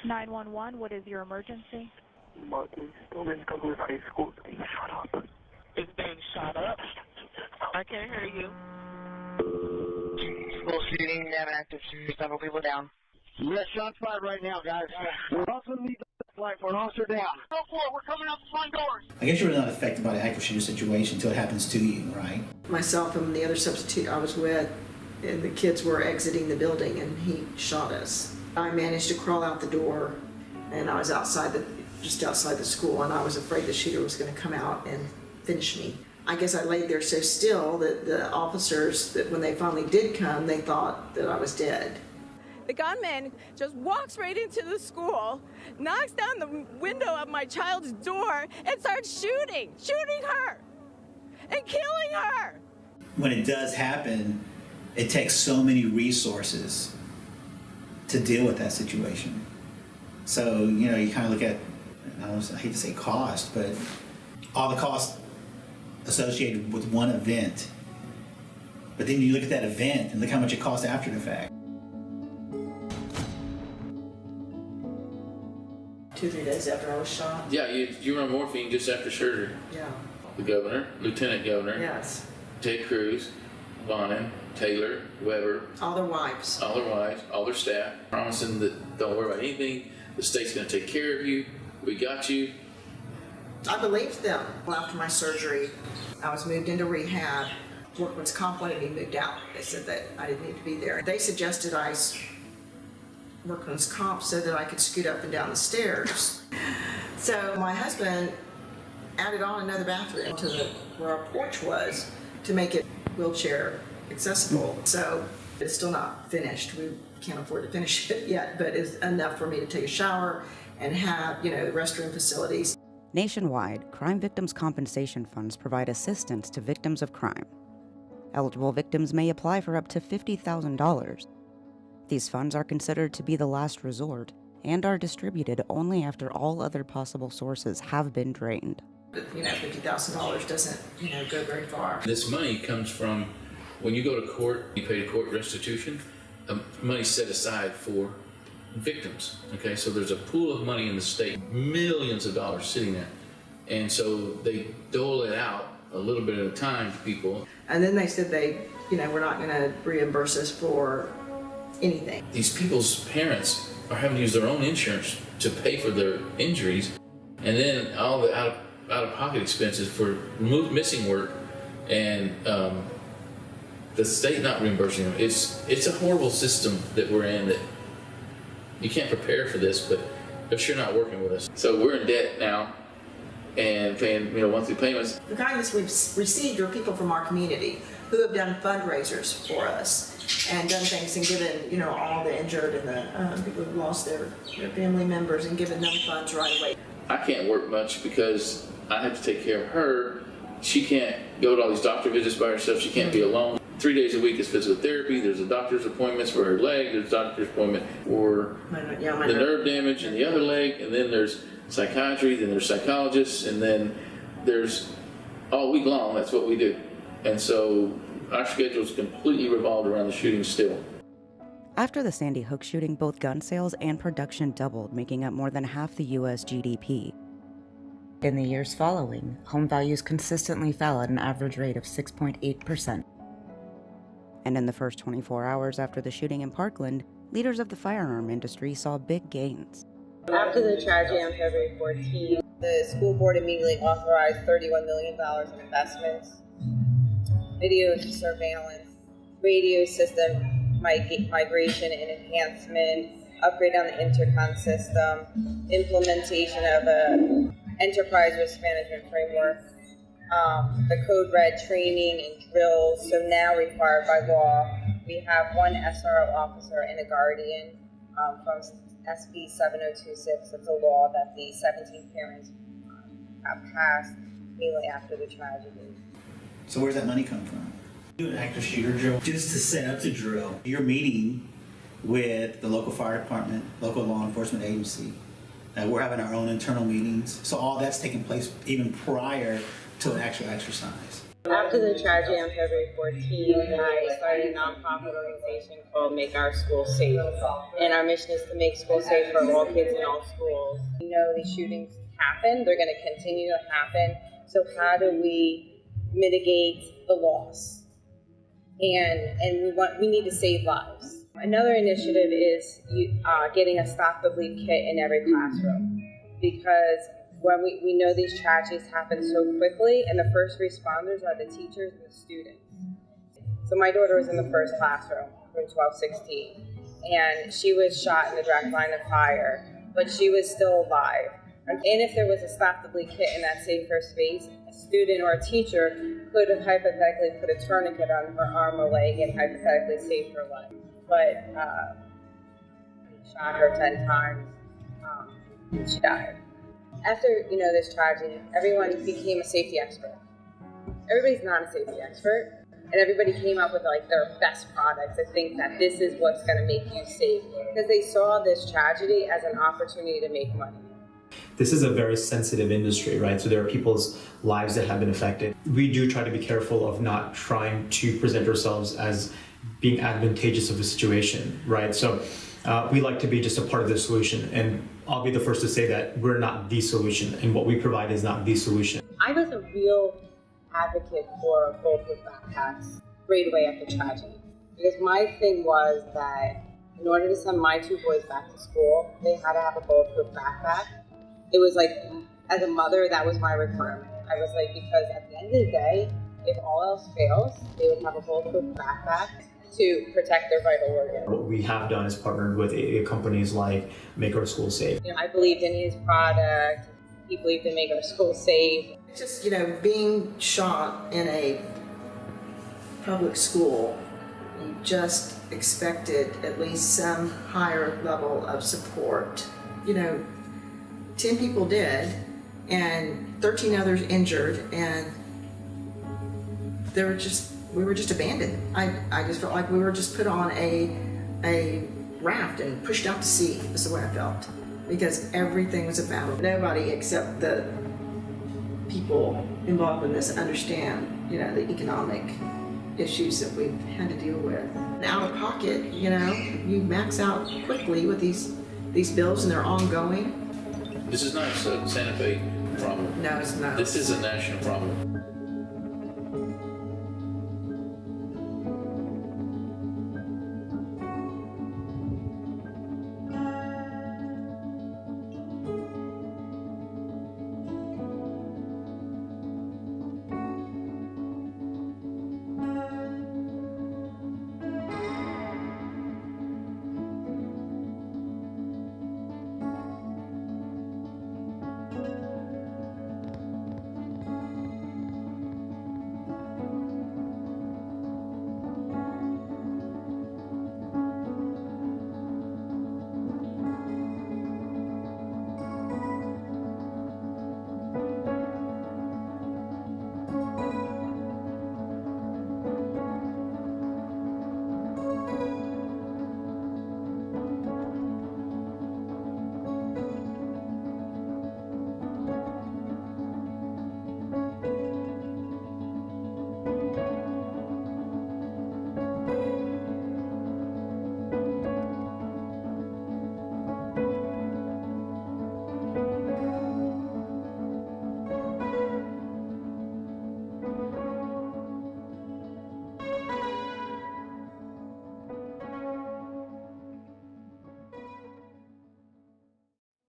911, what is your emergency? Martin Stillman Douglas High School is being shot up. It's being shot up? I can't hear you. School shooting, have an active shooter, several people down. We got shots fired right now, guys. We're also need the flight for an officer down. Go for it, we're coming out the front doors. I guess you're not affected by the active shooter situation until it happens to you, right? Myself and the other substitute I was with, and the kids were exiting the building, and he shot us. I managed to crawl out the door, and I was just outside the school, and I was afraid the shooter was going to come out and finish me. I guess I laid there so still that the officers, that when they finally did come, they thought that I was dead. The gunman just walks right into the school, knocks down the window of my child's door, and starts shooting her, and killing her. When it does happen, it takes so many resources to deal with that situation. So, you know, you kind of look at, I hate to say cost, but all the costs associated with one event. But then you look at that event and look how much it costs after the fact. 2-3 days after I was shot. Yeah, you were on morphine just after surgery. Yeah. The governor, lieutenant governor, Yes. Ted Cruz, Bonin, Taylor, Weber, All their wives. all their wives, all their staff, promising that don't worry about anything. The state's going to take care of you. We got you. I believed them. Well, after my surgery, I was moved into rehab. Workman's comp wanted me moved out. They said that I didn't need to be there. They suggested Workman's comp said that I could scoot up and down the stairs. So my husband added on another bathroom to where our porch was to make it wheelchair accessible. So it's still not finished. We can't afford to finish it yet, but it's enough for me to take a shower and have, restroom facilities. Nationwide, crime victims' compensation funds provide assistance to victims of crime. Eligible victims may apply for up to $50,000. These funds are considered to be the last resort and are distributed only after all other possible sources have been drained. $50,000 doesn't, go very far. This money comes from when you go to court, you pay to court restitution, money set aside for victims. Okay, so there's a pool of money in the state, millions of dollars sitting there. And so they dole it out a little bit at a time to people. And then they said we're not going to reimburse us for anything. These people's parents are having to use their own insurance to pay for their injuries, and then all the out-of-pocket expenses for missing work, and the state not reimbursing them. It's a horrible system that we're in, that you can't prepare for this, but they're sure not working with us. So we're in debt now and paying monthly payments. The kindness we've received are people from our community who have done fundraisers for us and done things and given, all the injured and the people who've lost their family members and given them funds right away. I can't work much because I have to take care of her. She can't go to all these doctor visits by herself. She can't be alone. 3 days a week is physical therapy. There's a doctor's appointments for her leg. There's a doctor's appointment for the nerve damage in the other leg. And then there's psychiatry. Then there's psychologists. And then there's all week long. That's what we do. And so our schedule is completely revolved around the shooting still. After the Sandy Hook shooting, both gun sales and production doubled, making up more than half the U.S. GDP. In the years following, home values consistently fell at an average rate of 6.8%. And in the first 24 hours after the shooting in Parkland, leaders of the firearm industry saw big gains. After the tragedy on February 14th, the school board immediately authorized $31 million in investments, video surveillance, radio system migration and enhancement, upgrade on the intercom system, implementation of a enterprise risk management framework, the code red training and drills. So now required by law, we have one SRO officer and a guardian from SB 7026. It's a law that the 17 parents have passed immediately after the tragedy. So where's that money come from? Do an active shooter drill just to set up the drill. You're meeting with the local fire department, local law enforcement agency. We're having our own internal meetings. So all that's taking place even prior to an actual exercise. After the tragedy on February 14th, I started a nonprofit organization called Make Our School Safe. And our mission is to make schools safe for all kids in all schools. We know these shootings happen, they're going to continue to happen. So how do we mitigate the loss? And we need to save lives. Another initiative is getting a Stop the Bleed kit in every classroom, because when we know these tragedies happen so quickly, and the first responders are the teachers and the students. So my daughter was in the first classroom, room 1216, and she was shot in the direct line of fire, but she was still alive. And if there was a Stop the Bleed kit in that safer space, a student or a teacher could have hypothetically put a tourniquet on her arm or leg and hypothetically saved her life. But shot her 10 times, and she died. After, this tragedy, everyone became a safety expert. Everybody's not a safety expert, and everybody came up with their best products. I think that this is what's going to make you safe, because they saw this tragedy as an opportunity to make money. This is a very sensitive industry, right? So there are people's lives that have been affected. We do try to be careful of not trying to present ourselves as being advantageous of the situation, right? So we like to be just a part of the solution, and I'll be the first to say that we're not the solution, and what we provide is not the solution. I was a real advocate for bulletproof backpacks right away after tragedy, because my thing was that in order to send my 2 boys back to school, they had to have a bulletproof backpack. It was as a mother, that was my requirement. I was because at the end of the day, if all else fails, they would have a bulletproof backpack to protect their vital organs. What we have done is partnered with companies like Make Our School Safe. I believed in his product. He believed in Make Our School Safe. Just, being shot in a public school, you just expected at least some higher level of support. 10 people dead and 13 others injured, and we were just abandoned. I just felt like we were just put on a raft and pushed out to sea. That's the way I felt, because everything was a battle. Nobody except the people involved in this understand, the economic issues that we've had to deal with. Out of pocket, you max out quickly with these bills, and they're ongoing. This is not a Santa Fe problem. No, it's not. This is a national problem.